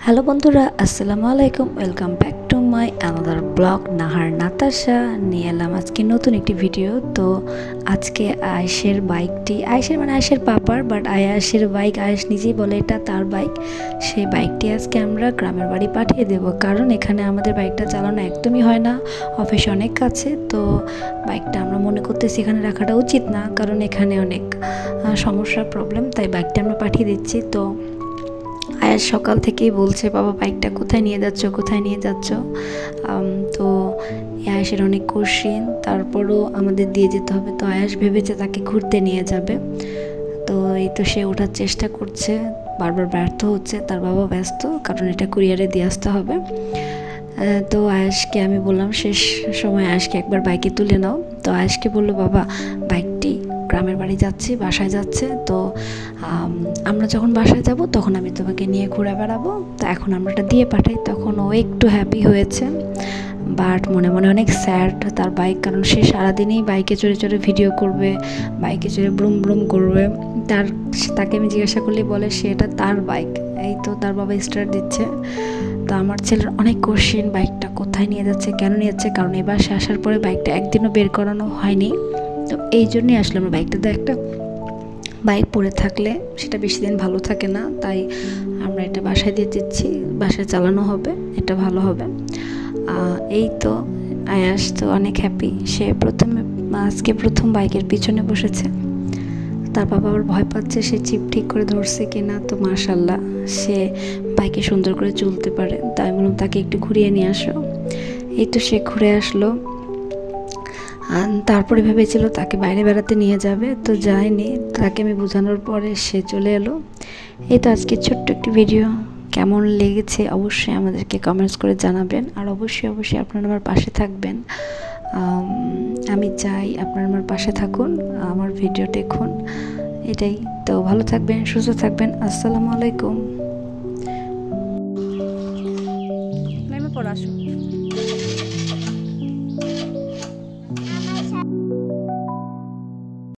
Hello বন্ধুরা, আসসালামু আলাইকুম। Welcome back to my another blog Nahar Natasha. নিয়ে এলাম আজকে নতুন একটি ভিডিও। তো আজকে আয়েশের বাইকটি, আয়েশের পাপার, বাট আয়েশের বাইক, আয়েশ নিজেই বলে এটা তার বাইক। সেই বাইকটি আজকে আমরা গ্রামের বাড়ি পাঠিয়ে দেব, কারণ এখানে আমাদের বাইকটা চালানো একদমই হয় না, অফিস অনেক কাছে। তো বাইকটা আমরা মনে করতেছি এখানে রাখাটা উচিত না, কারণ এখানে অনেক সমস্যার প্রবলেম, তাই বাইকটা আমরা পাঠিয়ে দিচ্ছি। তো আয়াস সকাল থেকেই বলছে, বাবা বাইকটা কোথায় নিয়ে যাচ্ছ, কোথায় নিয়ে যাচ্ছ। তো আয়াসের অনেক কোশ্চেন, তারপরও আমাদের দিয়ে যেতে হবে। তো আয়াস ভেবেছে তাকে ঘুরতে নিয়ে যাবে। তো এই তো সে ওঠার চেষ্টা করছে, বারবার ব্যর্থ হচ্ছে। তার বাবা ব্যস্ত, কারণ এটা কুরিয়ারে দিয়ে আসতে হবে। তো আয়াসকে আমি বললাম, শেষ সময় আয়াসকে একবার বাইকে তুলে নাও। তো আয়াসকে বললো, বাবা বাইকটি গ্রামের বাড়ি যাচ্ছি, বাসায় যাচ্ছে, তো আমরা যখন বাসায় যাব তখন আমি তোমাকে নিয়ে ঘুরে বেড়াবো। তো এখন আমরা এটা দিয়ে পাঠাই। তখন ও একটু হ্যাপি হয়েছে, বাট মনে মনে অনেক স্যাড তার বাইক, কারণ সে সারাদিনই বাইকে চড়ে চড়ে ভিডিও করবে, বাইকে চড়ে ব্রুম ব্রুম করবে। তাকে আমি জিজ্ঞাসা করলে বলে সে এটা তার বাইক। এই তো তার বাবা স্টার্ট দিচ্ছে। তো আমার ছেলের অনেক কোশ্চেন, বাইকটা কোথায় নিয়ে যাচ্ছে, কেন নিয়ে যাচ্ছে, কারণ এবার সে আসার পরে বাইকটা একদিনও বের করানো হয়নি। তো এই জন্যই আসলে আমার বাইকটাতে একটা বাইক পড়ে থাকলে সেটা বেশি দিন ভালো থাকে না, তাই আমরা এটা বাসায় দিয়ে দিচ্ছি, বাসায় চালানো হবে, এটা ভালো হবে। এই তো আয়াস তো অনেক হ্যাপি। সে আজকে প্রথম বাইকের পিছনে বসেছে। তার বাবা আবার ভয় পাচ্ছে সে চিপ ঠিক করে ধরছে কিনা। তো মাশাল্লাহ সে বাইকে সুন্দর করে চলতে পারে, তাই বললাম তাকে একটু ঘুরিয়ে নিয়ে আসো। এই তো সে ঘুরে আসলো। তারপরে ভেবেছিল তাকে বাইরে বেড়াতে নিয়ে যাবে, তো যায়নি। তাকে আমি বোঝানোর পরে সে চলে এলো। এই তো আজকে ছোট্ট একটি ভিডিও, কেমন লেগেছে অবশ্যই আমাদেরকে কমেন্টস করে জানাবেন। আর অবশ্যই আপনারা আমার পাশে থাকবেন। আমি চাই আপনারা আমার পাশে থাকুন, আমার ভিডিও দেখুন। এটাই তো, ভালো থাকবেন, সুস্থ থাকবেন। আসসালামু আলাইকুম। পড়াশোনা